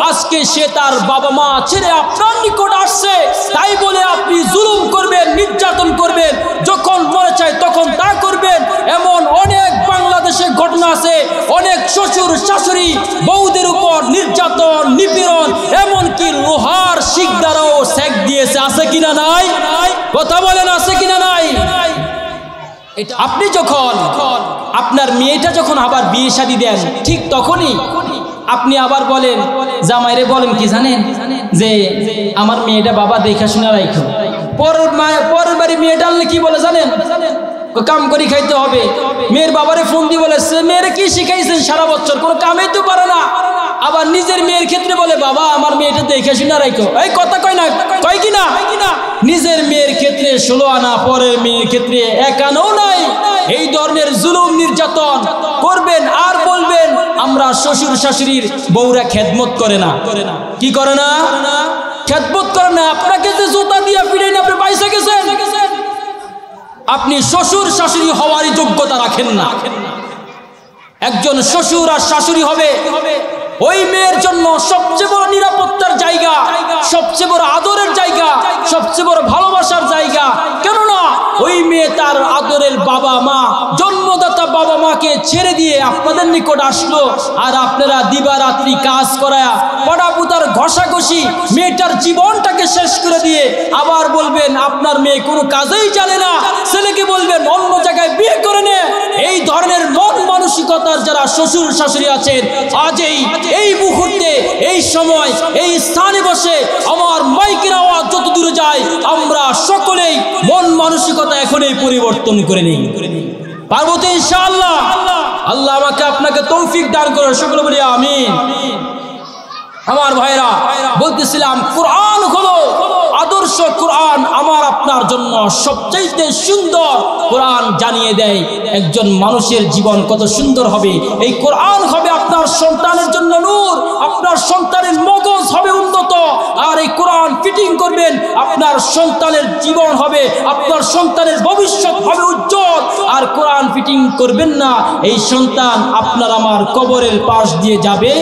আজকে সে তার বাবা মা ছেড়ে আপনার নিকট আসছে, তাই বলে আপনি জুলুম করবেন, নির্যাতন করবেন, যখন মনে চায় তখন তা করবেন। এমন অনেক বাংলাদেশে ঘটনা আছে, অনেক শ্বশুর শাশুড়ি বউদের উপর নির্যাতন, নিপীড়ন, এমনকি লোহার শিক দ্বারাও সেক দিয়েছে। আছে কিনা নাই? কথা বলেন, আছে কিনা নাই? আপনি যখন আপনার মেয়েটা যখন আবার বিয়ে শাদী দেন, ঠিক তখনই আপনি আবার বলেন, জামাইরে বলেন কি জানেন, যে আমার মেয়েটা বাবা দেখা শোনা রাখো। পরের বাড়ি মেয়েটা আনলে কি বলে জানেন? কাম করি খাইতে হবে। মেয়ের বাবারে ফোন দিয়ে বলে, মেয়েরে কি শিখাইছেন সারা বছর, কোনো কামেই তো পারে না। আবার নিজের মেয়ের ক্ষেত্রে বলে, বাবা আমার মেয়েটা দেখে শুনে রাখো। এই কথা কয় না, কয় কিনা? নিজের মেয়ের ক্ষেত্রে 16 আনা, পরের মেয়ের ক্ষেত্রে 1 আনাও নাই। এই ধরনের জুলুম নির্যাতন করবেন আর বলবেন আমরা শ্বশুর শাশুড়ির বউরা খেদমত করে না। কি করে না? খেদমত করে না। আপনাকে যে জুতা দিয়ে পিড়াই না, আপনি পয়সা গেছেন, আপনি শ্বশুর শাশুড়ি হওয়ারই যোগ্যতা রাখেন না। একজন শ্বশুর আর শাশুড়ি হবে ওই মেয়ের জন্য সবচেয়ে বড় নিরাপত্তার জায়গা, সবচেয়ে বড় আদরের জায়গা, সবচেয়ে বড় ভালোবাসার জায়গা। কেননা ওই মেয়ে তার আদরের বাবা মা, জন্মদাতা বাবা মাকে ছেড়ে দিয়ে আপনাদের নিকট আসলো, আর আপনারা দিবারাত্রি কাজ করায়া পড়াপুতার ঘষাঘষি মেয়েটার জীবনটাকে শেষ করে দিয়ে আবার বলবেন আপনার মেয়ে কোনো কাজেই জানে না, ছেলেকে বলবেন অন্য জায়গায় বিয়ে করে নে। এই ধরনের মন মানসিকতার যারা শ্বশুর শাশুড়ি আছেন, আজ এই মুহূর্তে, এই সময়, এই স্থানে বসে আমার মাইকের আওয়াজ যত দূরে যায়, আমরা সকলেই মন মানসিকতা এখনই পরিবর্তন করে নেই। পারবো তো ইনশাআল্লাহ? আল্লাহ আমাকে আপনাকে তৌফিক দান করে, সকলে বলি আমিন। আমার ভাইরা, বলতেছিলাম কোরআন হলো আদর্শ। কোরআন আমার আপনার জন্য সবচাইতে সুন্দর। কোরআন জানিয়ে দেয় একজন মানুষের জীবন কত সুন্দর হবে। এই কোরআন হবে আপনার সন্তানের জন্য নূর, আপনার সন্তানের মগজ হবে উন্নত। আর এই কোরআন ফিটিং করবেন, আপনার সন্তানের জীবন হবে, আপনার সন্তানের ভবিষ্যৎ হবে উজ্জ্বল। আর কোরআন ফিটিং করবেন না, এই সন্তান আপনার আমার কবরের পাশ দিয়ে যাবে,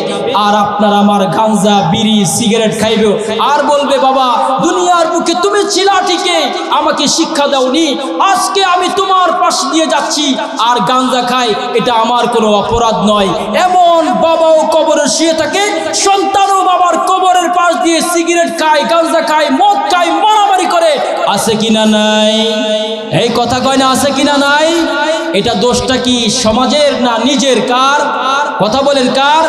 আর আপনার আমার গাঞ্জা, বিড়ি, সিগারেট খাইবে, আর বলবে বাবা দুনিয়ার বুকে তুমি ছিলা ঠিকই, আমাকে শিক্ষা দাওনি, আজকে আমি তোমার পাশ দিয়ে যাচ্ছি আর গাঞ্জা খাই, এটা আমার কোনো অপরাধ নয়। এমন বাবাও কবরে শুয়ে থাকে, সন্তানও বাবার কবরের পাশ দিয়ে সিগারেট খায়, গাঞ্জা খায়, মদ খায়, মারামারি করে। আছে কিনা নাই? এই কথা কয় না, আছে কিনা নাই? এটা দোষটা কি সমাজের না নিজের? কার? কথা বলেন কার?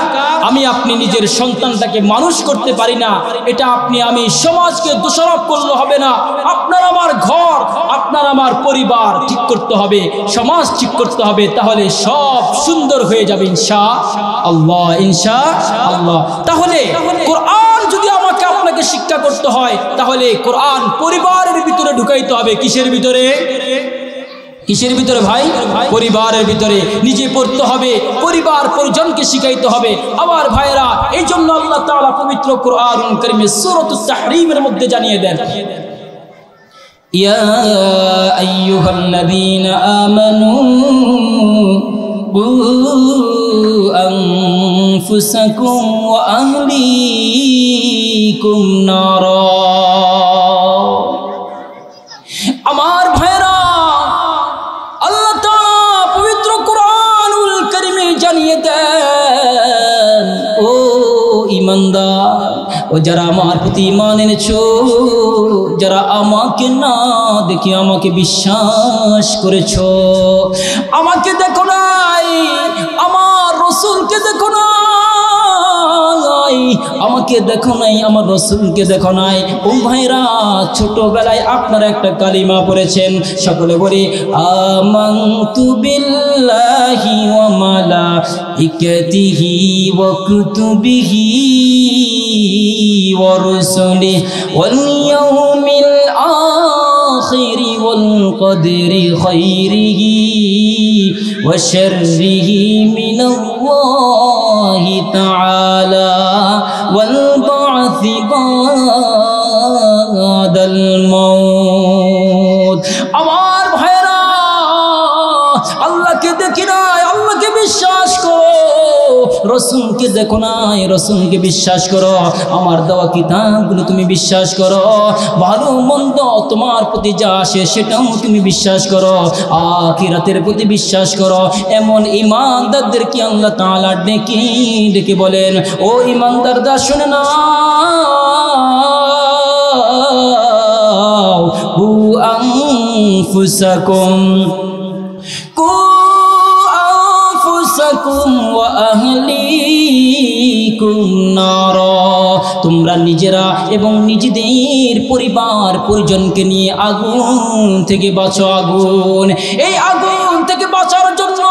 আমি আপনি নিজের সন্তানটাকে মানুষ করতে পারি না, এটা আপনি আমি সমাজকে দোষারোপ করলে হবে না। আপনার আমার ঘর, আপনার আমার পরিবার ঠিক করতে হবে, সমাজ ঠিক করতে হবে, তাহলে সব সুন্দর হয়ে যাবে ইনশাআল্লাহ, ইনশাআল্লাহ। তাহলে কোরআন যদি আমাকে আপনাকে শিক্ষা করতে হয়, তাহলে কোরআন পরিবারের ভিতরে ঢুকাইতে হবে। কিসের ভিতরে? কিসের ভিতরে ভাই? পরিবারের ভিতরে। নিজে পড়তে হবে, পরিবার পরিজনকে শিখাইতে হবে। আবার ভাইরা, এই জন্য আল্লাহ তাআলা পবিত্র কোরআনুল কারীমে সূরাতুত তাহরীমের মধ্যে জানিয়ে দেন, ইয়া আইয়ুহাল্লাযীনা আমানু কু আনফুসাকুম ওয়া আহলিকুম নারা। আমার ভাইরা, জানিয়ে দেন ও ইমানদার, ও যারা আমার প্রতি ঈমান এনেছো, যারা আমাকে না দেখে আমাকে বিশ্বাস করেছো, আমাকে দেখো নাই, আমার রাসূলকে দেখো নাই, নাই, আমাকে দেখো নাই, আমার রাসূলকে দেখো নাই। ও ভাইরা, ছোটবেলায় আপনারা একটা কালিমা পড়েছেন, সকলে বলি আমানতু বিল্লাহি ওয়া মালাইকাতিহি ওয়া কুতুবিহি ওয়া রুসুলিহি ওয়াল ইয়াউমিল আখিরি ওয়াল কদরি খাইরিহি ওয়া শাররিহি মিনাল্লাহি তাআলা ওয়াল বা'থি বা'দাল মাউত। আমার ভাইরা, আল্লাহকে দেখি নাই, আল্লাহকে বিশ্বাস করো। রসুলকে দেখো নাই, রসুলকে বিশ্বাস করো। আমার দেওয়া কিতাবগুলো তুমি বিশ্বাস করো। ভালো মন্দ তোমার প্রতি যা আসে সেটাও তুমি বিশ্বাস করো। আখিরাতের প্রতি বিশ্বাস করো। এমন ঈমানদারদেরকে আল্লাহ তাআলা ডেকে ডেকে বলেন, ও ঈমানদাররা শুনে নাও, কু আনফুসাকুম ওয়া আহলিকুম নারা। তোমরা নিজেরা এবং নিজেদের পরিবার পরিজনকে নিয়ে আগুন থেকে বাঁচো। আগুন, এই আগুন থেকে বাঁচার জন্য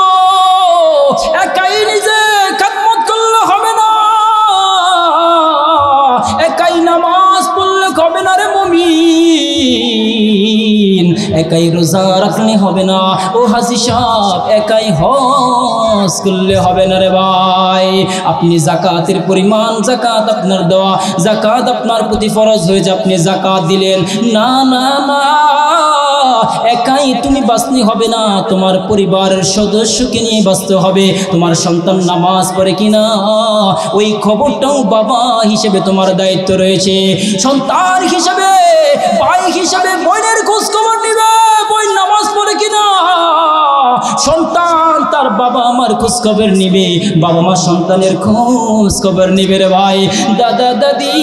একাই নিজে খেদমত করলে হবে না, একাই নামাজ পড়লে হবে না রে মুমিন, একাই রোজা রাখলে হবে না। ও হাজী সাহেব, একাই হজ করলে হবে না রে ভাই। আপনি যাকাতের পরিমাণ, যাকাত আপনার দেওয়া, যাকাত আপনার প্রতি ফরজ হয়েছে, আপনি যাকাত দিলেন। না না না, একাই তুমি বাঁচতে হবে না, তোমার পরিবারের সদস্যকে নিয়ে বাঁচতে হবে। তোমার সন্তান নামাজ পড়ে কিনা ওই খবরটাও বাবা হিসেবে তোমার দায়িত্ব রয়েছে। সন্তান হিসেবে, ভাই হিসেবে বোনের খোঁজ খবর নিবে, বোন নামাজ পড়ে কিনা। সন্তান তার বাবা আমার খোঁজ খবর নিবে, বাবা মা সন্তানের খোঁজ খবর নিবে রে ভাই। দাদা দাদি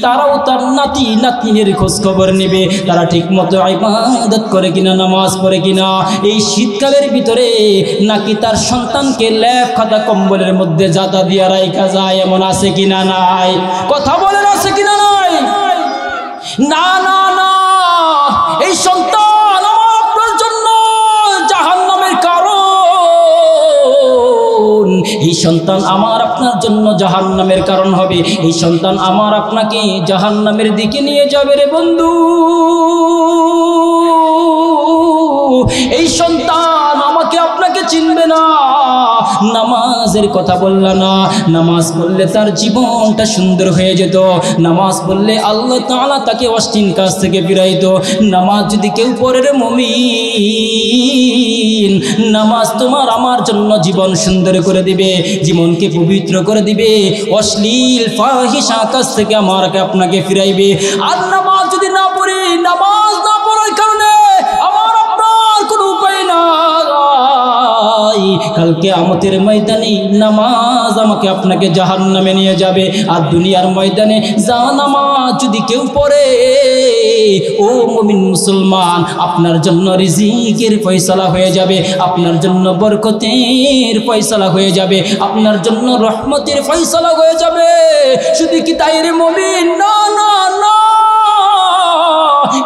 তারাও তার নাতি নাতনির খোঁজ খবর নিবে, তারা ঠিক মতো ইবাদত করে কিনা, নামাজ পড়ে কিনা। এই শীতকালের ভিতরে নাকি তার সন্তানকে লেপ খাতা কম্বলের মধ্যে জাদা দিয়া রাইখা যায়, এমন আছে কিনা নাই? কথা বলেন, আছে কিনা নাই? না না না, এই সন্তান আমার আপনার জন্য জাহান্নামের কারণ। এই সন্তান আমার আপনার জন্য জাহান্নামের কারণ হবে। এই সন্তান আমার আপনাকে জাহান্নামের দিকে নিয়ে যাবে রে বন্ধু। এই সন্তান আমাকে আপনাকে চিনবে না। নামাজের কথা বললা না, নামাজ পড়লে তার জীবনটা সুন্দর হয়ে যেত। নামাজ পড়লে আল্লাহ তাআলা তাকে অশ্লীল কাজ থেকে ফিরাইতো। নামাজ যদি কেউ পড়ে রে মুমিন, নামাজ তোমার আমার জন্য জীবন সুন্দর করে দিবে, জীবনকে পবিত্র করে দিবে, অশ্লীল ফাহিশা কাজ থেকে আমাকে আপনাকে ফিরাইবে। আর নামাজ যদি না পড়ি, নামাজ না পড়ার কারণে আমার আপনার কোনো উপায় নাই। কালকে কিয়ামতের ময়দানে নামাজ আমাকে আপনাকে জাহান্নামে নিয়ে যাবে। আর দুনিয়ার ময়দানে জানামাজ যদি কেউ পড়ে, ও মুমিন মুসলমান, আপনার জন্য রিজিকের ফয়সালা হয়ে যাবে, আপনার জন্য বরকতের ফয়সালা হয়ে যাবে, আপনার জন্য রহমতের ফয়সালা হয়ে যাবে। শুধু কি তাই রে মুমিন? না না না,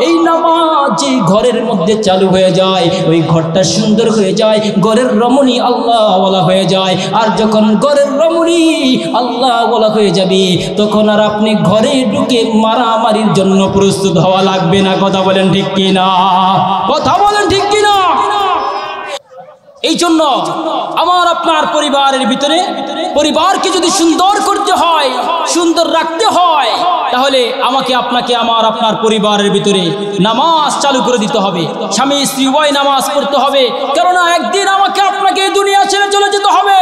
এই নামাজ যে ঘরের মধ্যে চালু হয়ে যায়, ওই ঘরটা সুন্দর হয়ে যায়, ঘরের রমণী আল্লাহ ওয়ালা হয়ে যায়। আর যখন ঘরের রমণী আল্লাহ ওয়ালা হয়ে যাবে, তখন আর আপনি ঘরে ঢুকে মারামারির জন্য প্রস্তুত হওয়া লাগবে না। কথা বলেন ঠিক কিনা? কথা বলেন ঠিক কিনা? এই জন্য আমার আপনার পরিবারের ভিতরে, পরিবারকে যদি সুন্দর করতে হয়, সুন্দর রাখতে হয়, তাহলে আমাকে আপনাকে আমার আপনার পরিবারের ভিতরে নামাজ চালু করে দিতে হবে। স্বামী স্ত্রী উভয় নামাজ পড়তে হবে, কেননা একদিন আমাকে আপনাকে এই দুনিয়া ছেড়ে চলে যেতে হবে।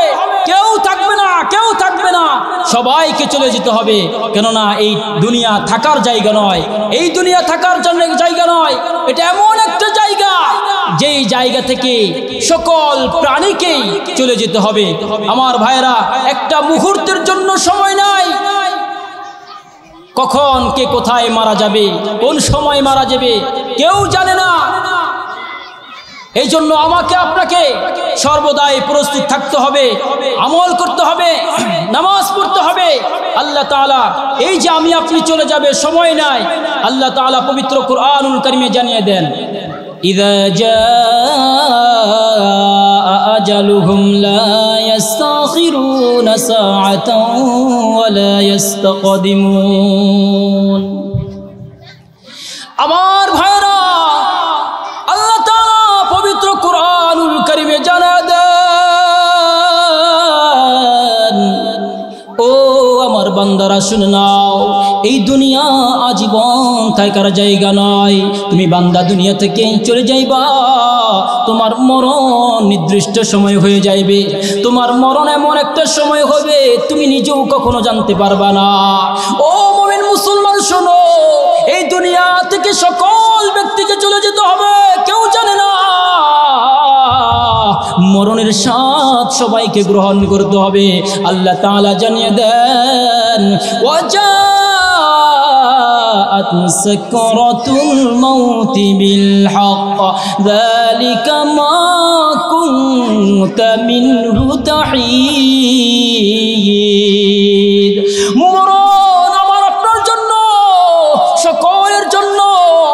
কেউ থাকবে না, কেউ থাকবে না, সবাইকে চলে যেতে হবে। কেননা এই দুনিয়া থাকার জায়গা নয়, এই দুনিয়া থাকার জন্য জায়গা নয়, এটা এমন একটা জায়গা যেই জায়গা থেকে সকল প্রাণীকেই চলে যেতে হবে। আমার ভাইরা, একটা মুহূর্তের জন্য সময় নাই। কখন কে কোথায় মারা যাবে, কোন সময় মারা যাবে কেউ জানে না। এই জন্য আমাকে আপনাকে সর্বদাই প্রস্তুত থাকতে হবে, আমল করতে হবে, নামাজ পড়তে হবে। আল্লাহ তাআলা এই যে আমি আপনি চলে যাবে সময় নাই, আল্লাহ তাআলা পবিত্র কুরআনুল কারীমে জানিয়ে দেন, ইযা জাআ আজালুহুম লা ইস্তাখিরুনা সাআতান ওয়া লা ইস্তাকদিমুন। আমার ভাইরা, আল্লাহ তাআলা পবিত্র কুরআনুল কারীমে জানিয়ে দেন, ও আমার বান্দারা শুনে নাও, এই দুনিয়া আজীবন থাকার জায়গা নয়। তুমি বান্দা দুনিয়া থেকে চলে যাইবা, তোমার মরণ নির্দিষ্ট সময় হয়ে যাইবে। তোমার মরণ এমন একটা সময় হবে তুমি নিজেও কখনো জানতে পারবা না। ও মুমিন মুসলমান শোনো, এই দুনিয়া থেকে সকল ব্যক্তিকে চলে যেতে হবে, কেউ জানে না। মরণের স্বাদ সবাইকে গ্রহণ করতে হবে। আল্লাহ তাআলা জানিয়ে দেন, وجاءت سكرة الموت بالحق ذلك ما كنت منه تحيد। মরণ আমার আপনার জন্য, সকলের জন্য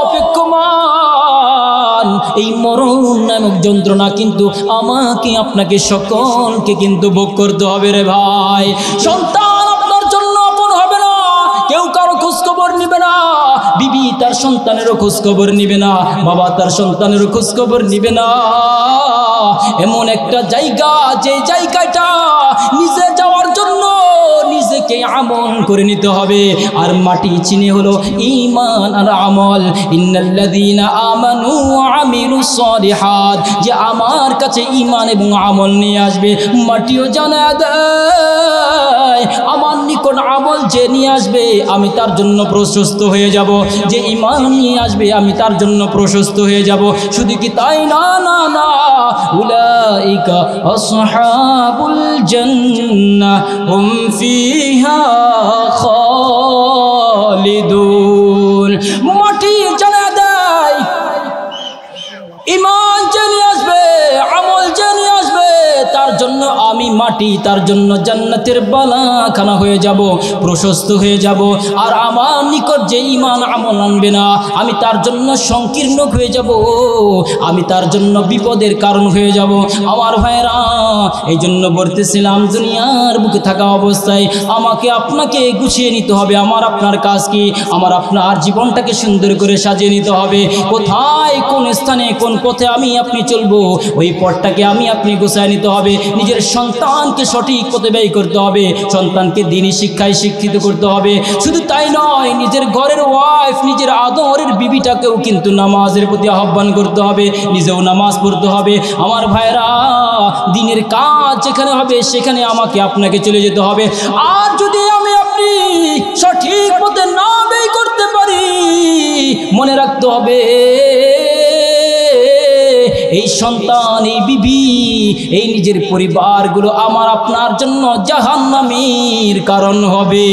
অপেক্ষমান। এই মরণ নামক যন্ত্রণা কিন্তু আমাকে আপনাকে সকলকে কিন্তু ভোগ করতে হবে রে ভাই। সন্তান আপনার জন্য আপন হবে না, কেউ কারো খোঁজখবর নিবে না। বিবি তার সন্তানেরও খোঁজখবর নিবে না, বাবা তার সন্তানেরও খোঁজখবর নিবে না। এমন একটা জায়গা, যে জায়গাটা নিজে যাওয়ার জন্য নিজেকে আমল করে নিতে হবে। আর মাটি চিনে হলো ঈমান আর আমল। ইন্নাল্লাযীনা আমানু ওয়া আমিলুস সালিহাত, যে আমার কাছে ঈমান এবং আমল নিয়ে আসবে, মাটিও জানা দেয় আমার নিকট আমল যে নিয়ে আসবে আমি তার জন্য প্রশস্ত হয়ে যাব, যে ঈমান নিয়ে আসবে আমি তার জন্য প্রশস্ত হয়ে যাব। শুধু কি তাই না, না না, উলাইকা আসহাবুল জান্নাহ হুম ফিহা খালিদুন। মাটি জানা দেয় ঈমান যে নিয়ে আসবে, আমল যে নিয়ে আসবে, তার জন্য আমি মাটি, তার জন্য জান্নাতের বালাখানা হয়ে যাব, প্রশস্ত হয়ে যাব। আর আমার নিকট যে ঈমান আমল আনবে না, আমি তার জন্য সংকীর্ণ হয়ে যাব, আমি তার জন্য বিপদের কারণ হয়ে যাব। আমার ভাইরা, এই জন্য বলতেছিলাম, দুনিয়ার বুকে থাকা অবস্থায় আমাকে আপনাকে গুছিয়ে নিতে হবে। আমার আপনার কাজ কি? আমার আপনার জীবনটাকে সুন্দর করে সাজিয়ে নিতে হবে। কোথায়, কোন স্থানে, কোন পথে আমি আপনি চলবো, ওই পথটাকে আমি আপনি গুছিয়ে নিতে হবে। নিজের সন্তানকে সঠিক পথে ব্যয় করতে হবে, সন্তানকে দ্বীনি শিক্ষায় শিক্ষিত করতে হবে। শুধু তাই নয়, নিজের ঘরের ওয়াইফ, নিজের আদরের বিবিটাকেও কিন্তু নামাজের প্রতি আহ্বান করতে হবে, নিজেও নামাজ পড়তে হবে। আমার ভাইরা, দিনের কাজ যেখানে হবে সেখানে আমাকে আপনাকে চলে যেতে হবে। আর যদি আমি আপনি সঠিক পথে না ব্যয় করতে পারি, মনে রাখতে হবে এই সন্তান, এই বিবি, এই নিজের পরিবারগুলো আমার আপনার জন্য জাহান্নামের কারণ হবে।